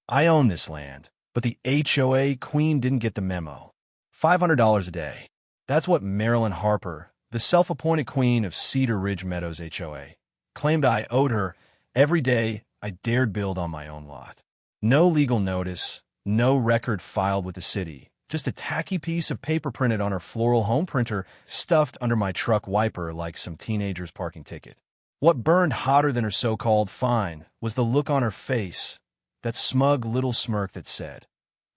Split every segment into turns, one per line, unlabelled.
I own this land, but the HOA queen didn't get the memo. $500 a day. That's what Marilyn Harper, the self-appointed queen of Cedar Ridge Meadows HOA, claimed I owed her every day I dared build on my own lot. No legal notice, no record filed with the city, just a tacky piece of paper printed on her floral home printer stuffed under my truck wiper like some teenager's parking ticket. What burned hotter than her so-called fine was the look on her face, that smug little smirk that said,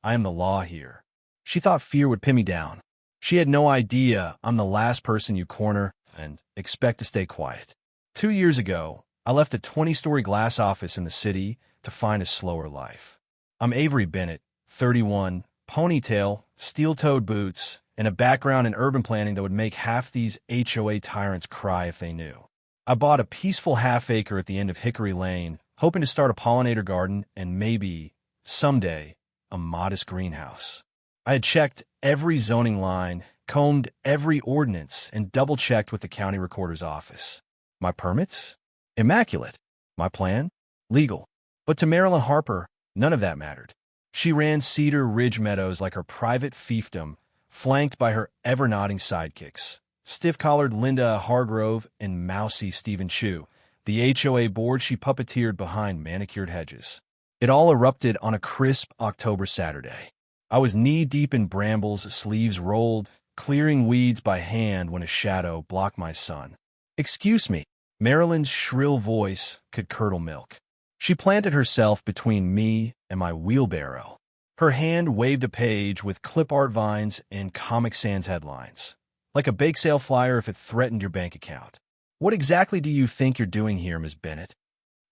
"I am the law here." She thought fear would pin me down. She had no idea I'm the last person you corner and expect to stay quiet. 2 years ago, I left a 20-story glass office in the city to find a slower life. I'm Avery Bennett, 31, ponytail, steel-toed boots, and a background in urban planning that would make half these HOA tyrants cry if they knew. I bought a peaceful half-acre at the end of Hickory Lane, hoping to start a pollinator garden and maybe, someday, a modest greenhouse. I had checked every zoning line, combed every ordinance, and double-checked with the county recorder's office. My permits? Immaculate. My plan? Legal. But to Marilyn Harper, none of that mattered. She ran Cedar Ridge Meadows like her private fiefdom, flanked by her ever-nodding sidekicks, stiff-collared Linda Hargrove and mousy Stephen Chu, the HOA board she puppeteered behind manicured hedges. It all erupted on a crisp October Saturday. I was knee-deep in brambles, sleeves rolled, clearing weeds by hand when a shadow blocked my sun. "Excuse me." Marilyn's shrill voice could curdle milk. She planted herself between me and my wheelbarrow. Her hand waved a page with clip art vines and Comic Sans headlines, like a bake sale flyer if it threatened your bank account. "What exactly do you think you're doing here, Miss Bennett?"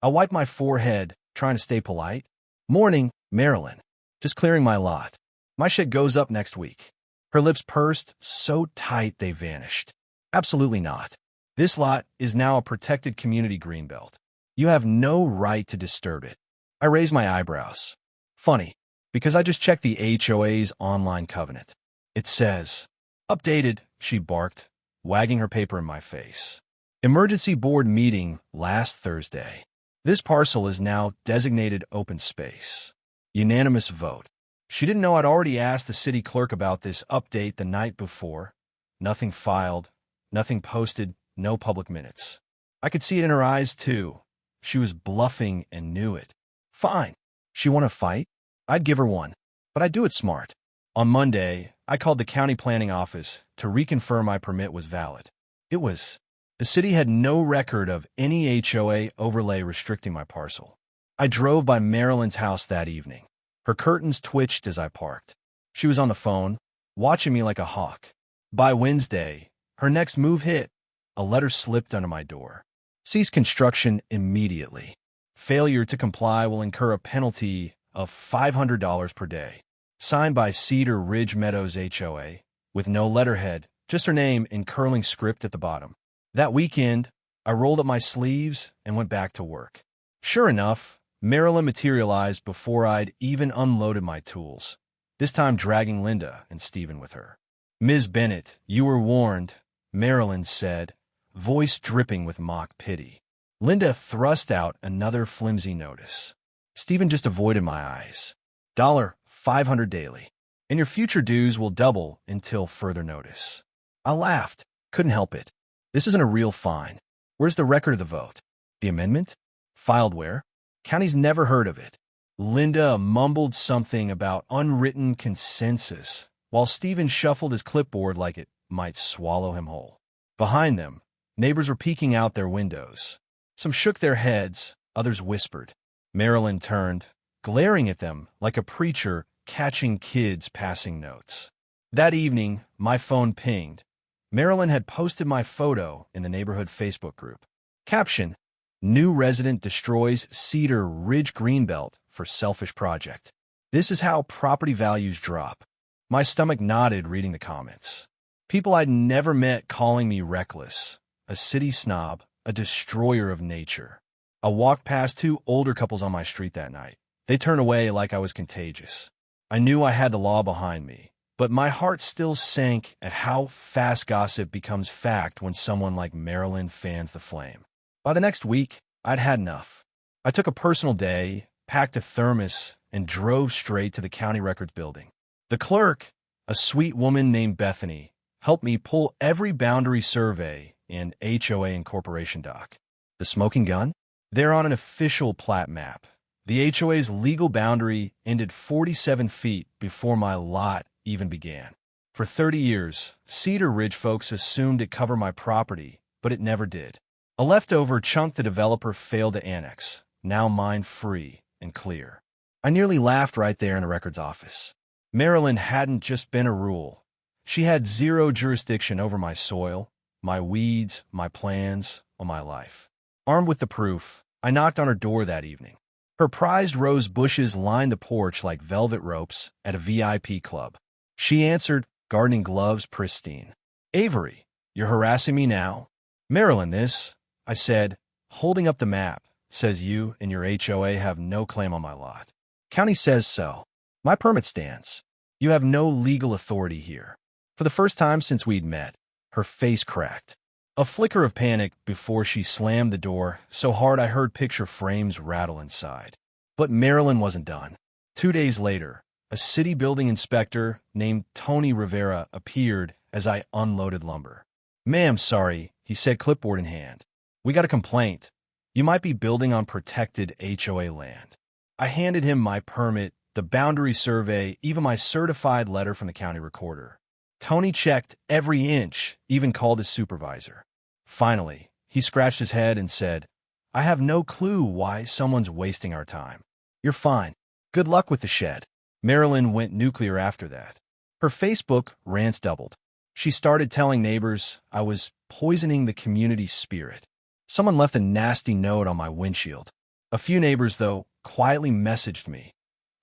I wiped my forehead, trying to stay polite. "Morning, Marilyn. Just clearing my lot. My shit goes up next week." Her lips pursed so tight they vanished. "Absolutely not. This lot is now a protected community greenbelt. You have no right to disturb it." I raised my eyebrows. "Funny, because I just checked the HOA's online covenant. It says, updated," she barked, wagging her paper in my face. "Emergency board meeting last Thursday. This parcel is now designated open space. Unanimous vote." She didn't know I'd already asked the city clerk about this update the night before. Nothing filed, nothing posted, no public minutes. I could see it in her eyes, too. She was bluffing and knew it. Fine. She want to fight? I'd give her one. But I'd do it smart. On Monday, I called the county planning office to reconfirm my permit was valid. The city had no record of any HOA overlay restricting my parcel. I drove by Marilyn's house that evening. Her curtains twitched as I parked. She was on the phone, watching me like a hawk. By Wednesday, her next move hit. A letter slipped under my door. "Cease construction immediately. Failure to comply will incur a penalty of $500 per day." Signed by Cedar Ridge Meadows HOA, with no letterhead, just her name in curling script at the bottom. That weekend, I rolled up my sleeves and went back to work. Sure enough, Marilyn materialized before I'd even unloaded my tools, this time dragging Linda and Stephen with her. "Ms. Bennett, you were warned," Marilyn said, voice dripping with mock pity. Linda thrust out another flimsy notice. Stephen just avoided my eyes. $500 daily. And your future dues will double until further notice." I laughed. Couldn't help it. This isn't a real fine. Where's the record of the vote? The amendment? Filed where? County's never heard of it. Linda mumbled something about unwritten consensus, while Stephen shuffled his clipboard like it might swallow him whole. Behind them, neighbors were peeking out their windows. Some shook their heads, others whispered. Marilyn turned, glaring at them like a preacher catching kids passing notes. That evening, my phone pinged. Marilyn had posted my photo in the neighborhood Facebook group. Caption: "New resident destroys Cedar Ridge Greenbelt for selfish project." This is how property values drop. My stomach nodded reading the comments. People I'd never met calling me reckless, a city snob, a destroyer of nature. I walked past two older couples on my street that night. They turned away like I was contagious. I knew I had the law behind me, but my heart still sank at how fast gossip becomes fact when someone like Marilyn fans the flame. By the next week, I'd had enough. I took a personal day, packed a thermos, and drove straight to the county records building. The clerk, a sweet woman named Bethany, helped me pull every boundary survey and HOA incorporation doc. The smoking gun? They're on an official plat map. The HOA's legal boundary ended 47 feet before my lot even began. For 30 years, Cedar Ridge folks assumed it covered my property, but it never did. A leftover chunk the developer failed to annex, now mine free and clear. I nearly laughed right there in the records office. Maryland hadn't just been a rule. She had zero jurisdiction over my soil, my weeds, my plans, or my life. Armed with the proof, I knocked on her door that evening. Her prized rose bushes lined the porch like velvet ropes at a VIP club. She answered, gardening gloves pristine. "Avery, you're harassing me now?" "Maryland, this," I said, holding up the map, "says you and your HOA have no claim on my lot. County says so. My permit stands. You have no legal authority here." For the first time since we'd met, her face cracked. A flicker of panic before she slammed the door so hard I heard picture frames rattle inside. But Maryland wasn't done. 2 days later, a city building inspector named Tony Rivera appeared as I unloaded lumber. "Ma'am, sorry," he said, clipboard in hand. "We got a complaint. You might be building on protected HOA land." I handed him my permit, the boundary survey, even my certified letter from the county recorder. Tony checked every inch, even called his supervisor. Finally, he scratched his head and said, "I have no clue why someone's wasting our time. You're fine. Good luck with the shed." Marilyn went nuclear after that. Her Facebook rants doubled. She started telling neighbors I was poisoning the community's spirit. Someone left a nasty note on my windshield. A few neighbors, though, quietly messaged me,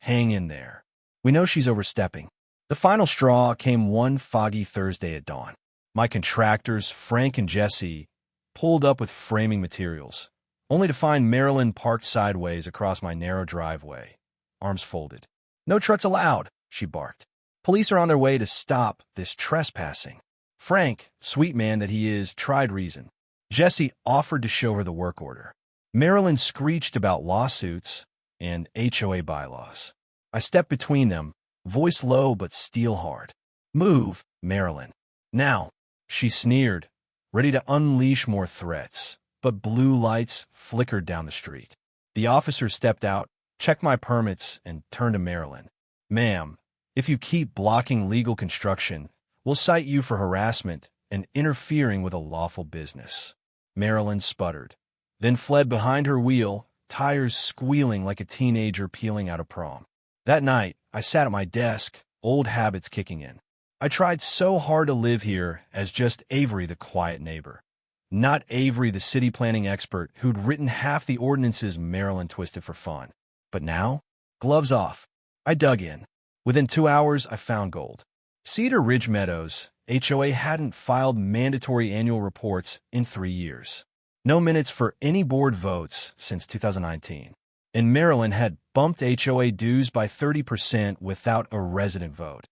"Hang in there. We know she's overstepping." The final straw came one foggy Thursday at dawn. My contractors, Frank and Jesse, pulled up with framing materials, only to find Marilyn parked sideways across my narrow driveway, arms folded. "No trucks allowed," she barked. "Police are on their way to stop this trespassing." Frank, sweet man that he is, tried reason. Jesse offered to show her the work order. Marilyn screeched about lawsuits and HOA bylaws. I stepped between them, voice low but steel hard. "Move, Marilyn. Now," she sneered, ready to unleash more threats, but blue lights flickered down the street. The officer stepped out, checked my permits, and turned to Marilyn. "Ma'am, if you keep blocking legal construction, we'll cite you for harassment and interfering with a lawful business." Marilyn sputtered, then fled behind her wheel, tires squealing like a teenager peeling out of prom. That night, I sat at my desk, old habits kicking in. I tried so hard to live here as just Avery, the quiet neighbor. Not Avery, the city planning expert who'd written half the ordinances Maryland twisted for fun. But now, gloves off, I dug in. Within 2 hours, I found gold. Cedar Ridge Meadows, HOA hadn't filed mandatory annual reports in 3 years. No minutes for any board votes since 2019. And Maryland had bumped HOA dues by 30% without a resident vote.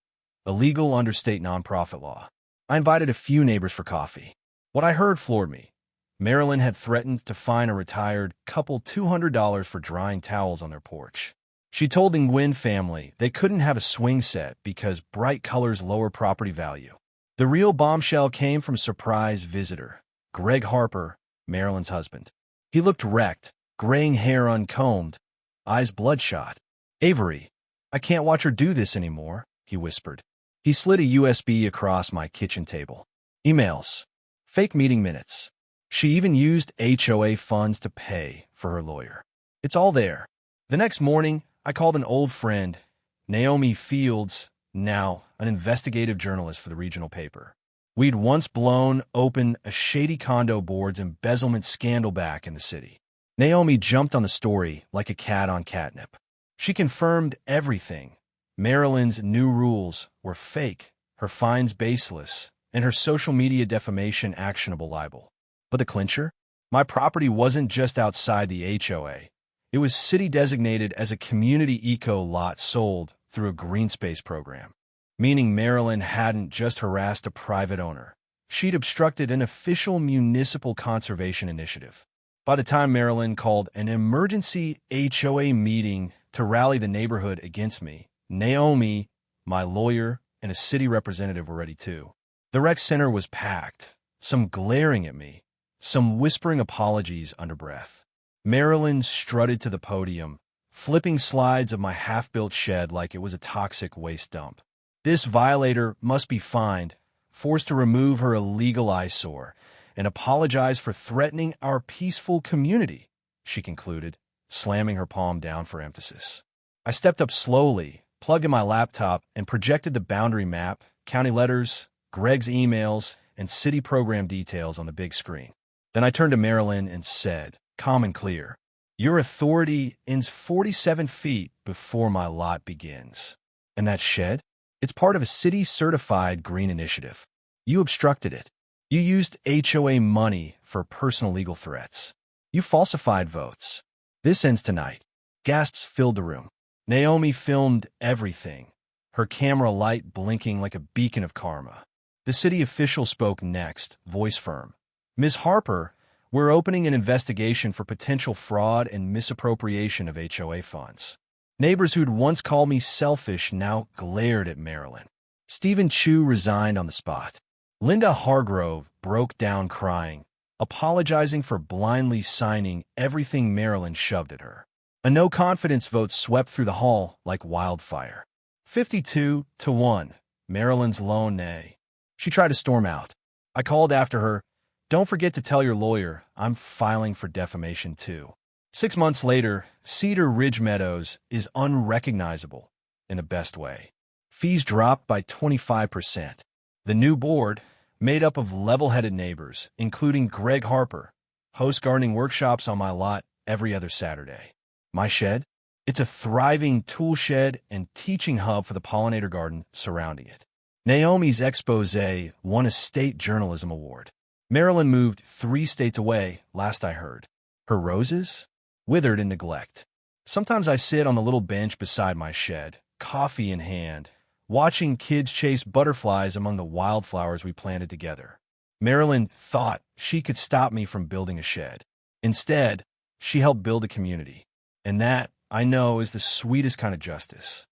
Illegal under state nonprofit law. I invited a few neighbors for coffee. What I heard floored me. Maryland had threatened to fine a retired couple $200 for drying towels on their porch. She told the Nguyen family they couldn't have a swing set because bright colors lower property value. The real bombshell came from a surprise visitor, Greg Harper, Maryland's husband. He looked wrecked, graying hair uncombed, eyes bloodshot. "Avery, I can't watch her do this anymore," he whispered. He slid a USB across my kitchen table. Emails. Fake meeting minutes. She even used HOA funds to pay for her lawyer. It's all there. The next morning, I called an old friend, Naomi Fields, now an investigative journalist for the regional paper. We'd once blown open a shady condo board's embezzlement scandal back in the city. Naomi jumped on the story like a cat on catnip. She confirmed everything. Maryland's new rules were fake, her fines baseless, and her social media defamation actionable libel. But the clincher? My property wasn't just outside the HOA. It was city designated as a community eco lot sold through a green space program, meaning Maryland hadn't just harassed a private owner. She'd obstructed an official municipal conservation initiative. By the time Maryland called an emergency HOA meeting to rally the neighborhood against me. Naomi, my lawyer, and a city representative were ready too. The rec center was packed, some glaring at me, some whispering apologies under breath. Marilyn strutted to the podium, flipping slides of my half-built shed like it was a toxic waste dump. This violator must be fined, forced to remove her illegal eyesore, and apologize for threatening our peaceful community, she concluded, slamming her palm down for emphasis. I stepped up slowly, plugged in my laptop, and projected the boundary map, county letters, Greg's emails, and city program details on the big screen. Then I turned to Marilyn and said, calm and clear, "Your authority ends 47 feet before my lot begins. And that shed? It's part of a city-certified green initiative. You obstructed it. You used HOA money for personal legal threats. You falsified votes. This ends tonight." Gasps filled the room. Naomi filmed everything, her camera light blinking like a beacon of karma. The city official spoke next, voice firm. "Ms. Harper, we're opening an investigation for potential fraud and misappropriation of HOA funds." Neighbors who'd once called me selfish now glared at Marilyn. Stephen Chu resigned on the spot. Linda Hargrove broke down crying, apologizing for blindly signing everything Marilyn shoved at her. A no-confidence vote swept through the hall like wildfire. 52-1, Marilyn's lone nay. She tried to storm out. I called after her, "Don't forget to tell your lawyer I'm filing for defamation too." 6 months later, Cedar Ridge Meadows is unrecognizable in the best way. Fees dropped by 25%. The new board, made up of level-headed neighbors, including Greg Harper, hosts gardening workshops on my lot every other Saturday. My shed? It's a thriving tool shed and teaching hub for the pollinator garden surrounding it. Naomi's expose won a state journalism award. Marilyn moved 3 states away, last I heard. Her roses? Withered in neglect. Sometimes I sit on the little bench beside my shed, coffee in hand, watching kids chase butterflies among the wildflowers we planted together. Marilyn thought she could stop me from building a shed. Instead, she helped build a community. And that, I know, is the sweetest kind of justice.